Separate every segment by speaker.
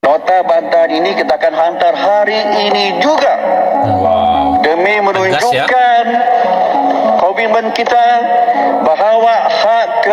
Speaker 1: Nota bantahan ini kita akan hantar hari ini juga.
Speaker 2: Wow.
Speaker 1: Demi menunjukkan komitmen kita bahawa hak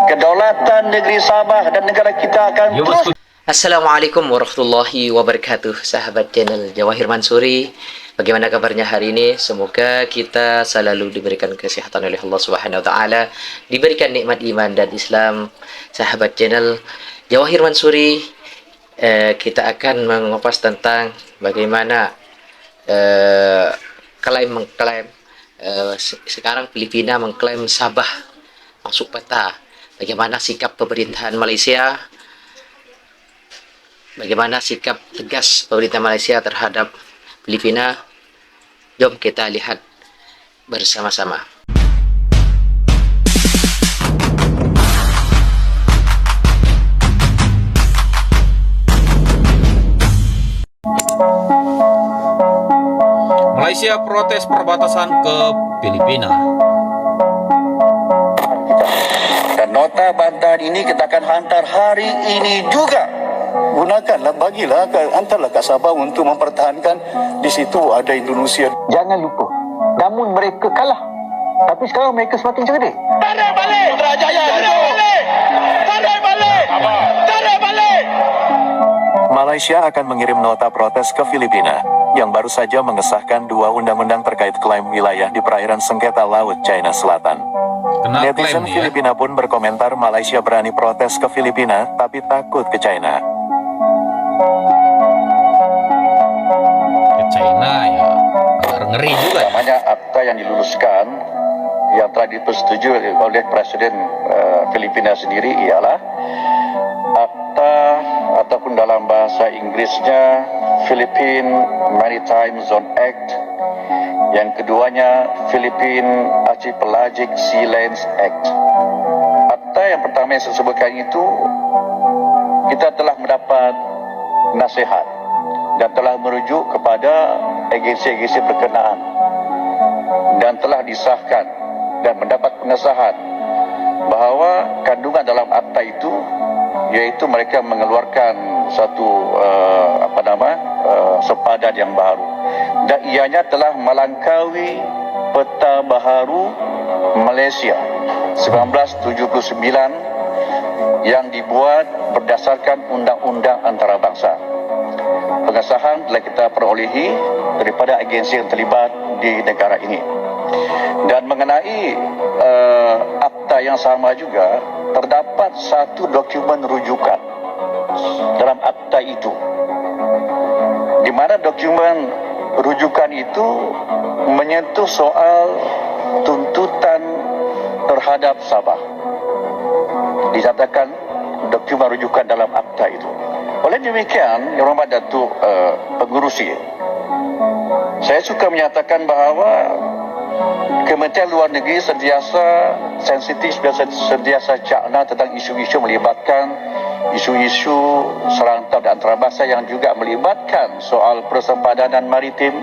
Speaker 1: kedaulatan negeri Sabah dan negara kita akan terus.
Speaker 3: Assalamualaikum warahmatullahi wabarakatuh. Sahabat channel Jawahir Mansuri, bagaimana kabarnya hari ini? Semoga kita selalu diberikan kesehatan oleh Allah Subhanahu wa taala, diberikan nikmat iman dan Islam. Sahabat channel Jawahir Mansuri, kita akan mengupas tentang bagaimana mengklaim sekarang Filipina mengklaim Sabah masuk peta. Bagaimana sikap pemerintahan Malaysia? Bagaimana sikap tegas pemerintah Malaysia terhadap Filipina? Jom kita lihat bersama-sama.
Speaker 2: Malaysia protes perbatasan ke Filipina.
Speaker 1: Dan nota bantahan ini kita akan hantar hari ini juga.
Speaker 4: Gunakanlah, bagilah, hantarlah ke Sabah untuk mempertahankan. Di situ ada Indonesia.
Speaker 1: Jangan lupa, namun mereka kalah. Tapi sekarang mereka semakin cerdik.
Speaker 5: Tarik balik! Putrajaya! Tarik balik! Tarik balik! Tarik balik!
Speaker 4: Malaysia akan mengirim nota protes ke Filipina, yang baru saja mengesahkan 2 undang-undang terkait klaim wilayah di perairan sengketa Laut China Selatan.
Speaker 2: Kena
Speaker 4: Netizen
Speaker 2: klaim nih ya.
Speaker 4: Filipina pun berkomentar Malaysia berani protes ke Filipina, tapi takut ke China.
Speaker 2: Ke China ya, agak ngeri juga ya.
Speaker 1: Namanya akta yang diluluskan yang telah dipersetujui oleh Presiden Filipina sendiri ialah akta ataupun dalam bahasa Inggrisnya Philippine Maritime Zone Act, yang keduanya Philippine Archipelagic Sea Lanes Act. Akta yang pertama yang saya sebutkan itu, kita telah mendapat nasihat dan telah merujuk kepada agensi-agensi berkenaan dan telah disahkan dan mendapat pengesahan bahawa kandungan dalam akta itu iaitu mereka mengeluarkan satu sepadan yang baru, dan ianya telah melangkaui peta baharu Malaysia 1979 yang dibuat berdasarkan undang-undang antarabangsa. Pengesahan telah kita perolehi daripada agensi yang terlibat di negara ini. Dan mengenai akta yang sama juga, terdapat satu dokumen rujukan dalam akta itu, di mana dokumen rujukan itu menyentuh soal tuntutan terhadap Sabah. Dinyatakan dokumen rujukan dalam akta itu. Oleh demikian, Yang Hormat Datuk Pengerusi, saya suka menyatakan bahawa Kementerian Luar Negeri sentiasa sensitif dan sentiasa cakna tentang isu-isu melibatkan isu-isu serantau dan antarabangsa yang juga melibatkan soal persempadanan maritim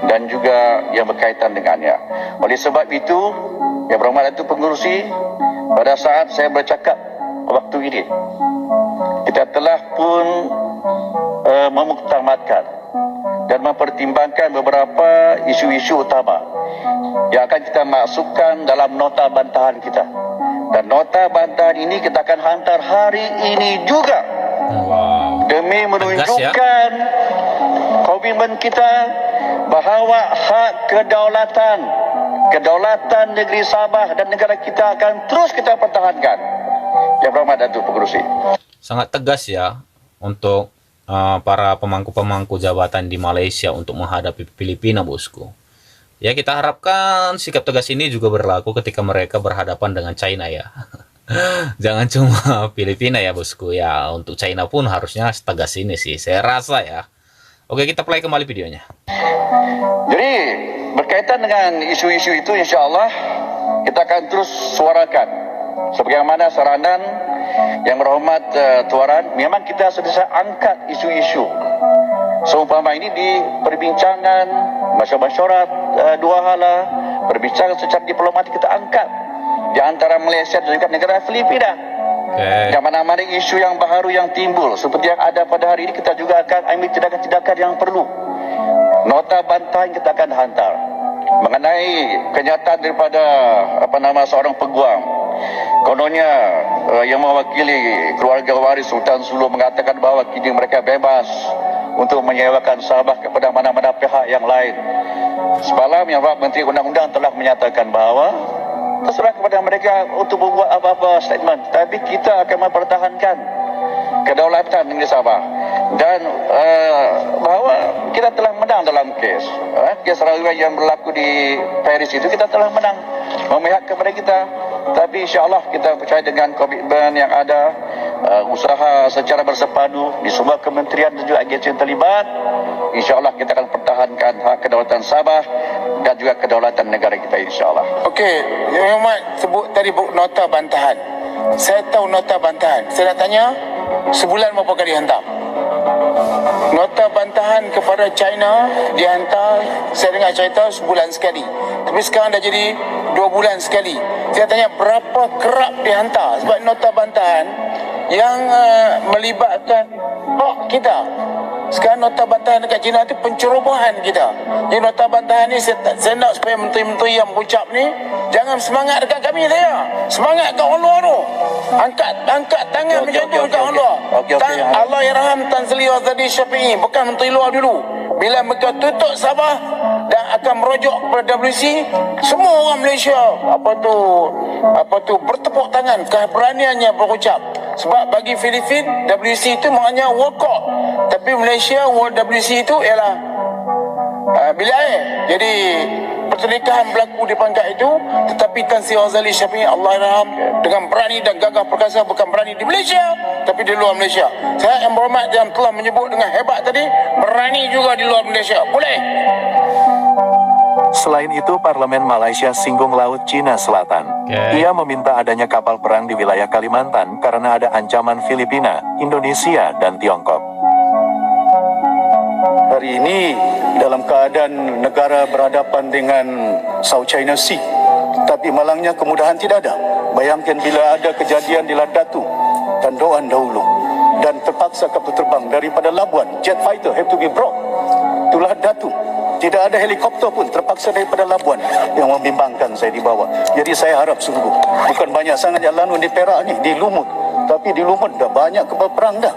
Speaker 1: dan juga yang berkaitan dengannya. Oleh sebab itu, Yang Berhormat Datuk Pengerusi, pada saat saya bercakap waktu ini, kita telah pun memuktamadkan dan mempertimbangkan beberapa isu-isu utama yang akan kita masukkan dalam nota bantahan kita. Dan nota bantahan ini kita akan hantar hari ini juga.
Speaker 2: Wow.
Speaker 1: Demi menunjukkan komitmen kita bahawa hak kedaulatan negeri Sabah dan negara kita akan terus kita pertahankan. Yang Berhormat Datuk Pengerusi.
Speaker 2: Sangat tegas ya untuk para pemangku-pemangku jabatan di Malaysia untuk menghadapi Filipina, bosku. Ya, kita harapkan sikap tegas ini juga berlaku ketika mereka berhadapan dengan China ya. Jangan cuma Filipina ya, bosku. Ya, untuk China pun harusnya tegas ini sih, saya rasa ya. Oke, kita play kembali videonya.
Speaker 1: Jadi, berkaitan dengan isu-isu itu, insya-Allah kita akan terus suarakan sebagaimana saranan Yang Berhormat Tuan, memang kita sentiasa angkat isu-isu seumpama ini di perbincangan masyarakat dua hala, perbincangan secara diplomatik kita angkat di antara Malaysia dan juga negara Filipina.
Speaker 2: Oke.
Speaker 1: Yang mana-mana isu yang baru yang timbul seperti yang ada pada hari ini, kita juga akan ambil tindakan-tindakan yang perlu. Nota bantahan kita akan hantar mengenai kenyataan daripada seorang peguam. Kononnya yang mewakili keluarga waris Sultan Sulu mengatakan bahawa kini mereka bebas untuk menyewakan Sabah kepada mana-mana pihak yang lain. Semalam Yang Berhormat Menteri Undang-Undang telah menyatakan bahawa terserah kepada mereka untuk membuat apa-apa statement, tapi kita akan mempertahankan kedaulatan negeri Sabah dan bahawa kita telah menang dalam kes Railway yang berlaku di Paris itu, kita telah menang memihak kepada kita. Tapi insya-Allah kita percaya dengan komitmen yang ada, usaha secara bersepadu di semua kementerian dan juga agensi yang terlibat, insya-Allah kita akan pertahankan hak kedaulatan Sabah dan juga kedaulatan negara kita, insya-Allah.
Speaker 6: Okey, Yang Berhormat sebut tadi nota bantahan. Saya tahu nota bantahan. Saya nak tanya, sebulan berapa kali hantar? Nota bantahan kepada China dihantar, saya dengar cerita sebulan sekali. Tapi sekarang dah jadi 2 bulan sekali. Saya tanya berapa kerap dihantar? Sebab nota bantahan yang melibatkan hak kita. Sekarang nota bantahan dekat China itu pencerobohan kita. Jadi nota bantahan ni saya nak supaya menteri-menteri yang berucap ni jangan semangat dekat kami saya. Semangat kat Allah tu. Angkat tangan macam tu kat Allah. Allah yarham Tan Sri Azadi Syafi'i, bukan menteri luar dulu. Bila mereka tutup Sabah dan akan merujuk kepada WC, semua orang Malaysia apa tu bertepuk tangan keberaniannya berucap. Sebab bagi Filipin WC itu maknanya World Cup, tapi Malaysia World WC itu ialah bilik air. Jadi pertelikahan berlaku di pangkat itu, tetapi Tan Sri Azali Syafi'i Allahyarham dengan berani dan gagah perkasa, bukan berani di Malaysia tapi di luar Malaysia. Saya Yang Berhormat yang telah menyebut dengan hebat tadi, berani juga di luar Malaysia. Boleh.
Speaker 4: Selain itu, Parlemen Malaysia singgung Laut Cina Selatan. Ia meminta adanya kapal perang di wilayah Kalimantan karena ada ancaman Filipina, Indonesia, dan Tiongkok.
Speaker 7: Hari ini dalam keadaan negara berhadapan dengan South China Sea, tapi malangnya kemudahan tidak ada. Bayangkan bila ada kejadian di Ladatu dan Doan dahulu dan terpaksa kapal terbang daripada Labuan, jet fighter have to be brought to Ladatu. Tidak ada helikopter pun, terpaksa daripada Labuan, yang membimbangkan saya di bawah. Jadi saya harap sungguh, bukan banyak sangat yang lalu di Perak ni, di Lumut, tapi di Lumut dah banyak kapal perang dah.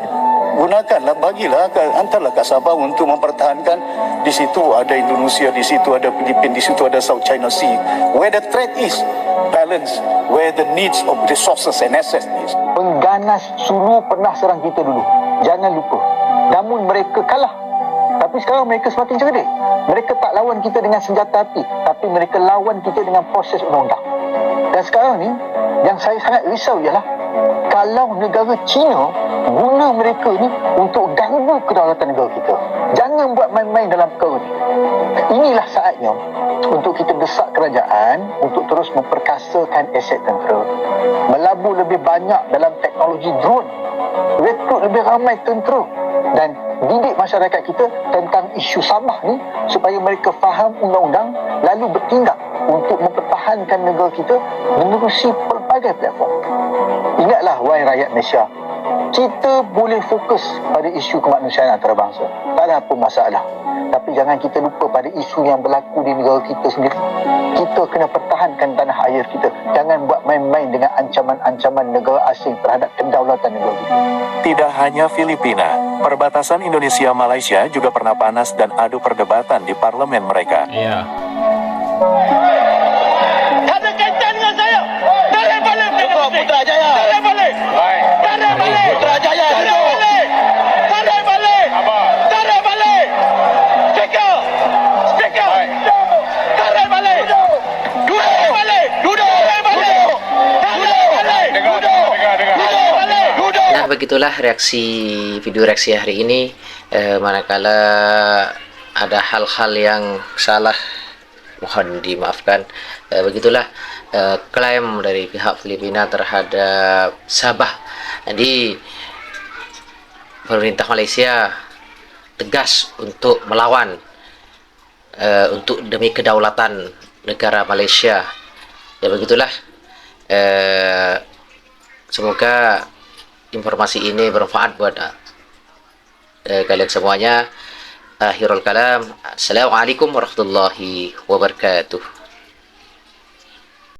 Speaker 7: Gunakanlah, bagilah, hantarlah kat Sabah untuk mempertahankan. Di situ ada Indonesia, di situ ada Filipina, di situ ada South China Sea. Where the threat is, balance where the needs of resources and assets is.
Speaker 8: Pengganas Sulu pernah serang kita dulu, jangan lupa. Namun mereka kalah. Tapi sekarang mereka semakin cerdik. Mereka tak lawan kita dengan senjata api, tapi mereka lawan kita dengan proses undang-undang. Dan sekarang ni, yang saya sangat risau ialah kalau negara China guna mereka ni untuk ganggu kedaulatan negara kita. Jangan buat main-main dalam perkara ni. Inilah saatnya untuk kita desak kerajaan untuk terus memperkasakan aset tentera, melabur lebih banyak dalam teknologi drone, rekrut lebih ramai tentera, dan didik masyarakat kita tentang isu Sabah ni supaya mereka faham undang-undang lalu bertindak untuk mempertahankan negara kita menerusi pelbagai platform. Ingatlah wahai rakyat Malaysia, kita boleh fokus pada isu kemanusiaan antarabangsa, tak ada apa masalah. Tapi jangan kita lupa pada isu yang berlaku di negara kita sendiri. Kita kena pertahankan tanah air kita. Jangan buat main-main dengan ancaman-ancaman negara asing terhadap kedaulatan negara kita.
Speaker 4: Tidak hanya Filipina, perbatasan Indonesia-Malaysia juga pernah panas dan adu perdebatan di parlemen mereka.
Speaker 2: Iya.
Speaker 5: Ada kaitan dengan saya. Tarik balik Putrajaya. Tarik balik. Tarik balik. Putrajaya. Tarik balik. Tarik balik. Tarik balik. Speaker. Speaker. Tarik balik. Duduk balik. Duduk balik. Tarik balik. Duduk. Duduk balik. Duduk.
Speaker 3: Nah, begitulah video reaksi hari ini. Manakala ada hal-hal yang salah, mohon dimaafkan. Begitulah klaim dari pihak Filipina terhadap Sabah. Jadi pemerintah Malaysia tegas untuk melawan untuk demi kedaulatan negara Malaysia. Dan begitulah Semoga informasi ini bermanfaat buat kalian semuanya. Akhirul kalam, assalamualaikum warahmatullahi wabarakatuh.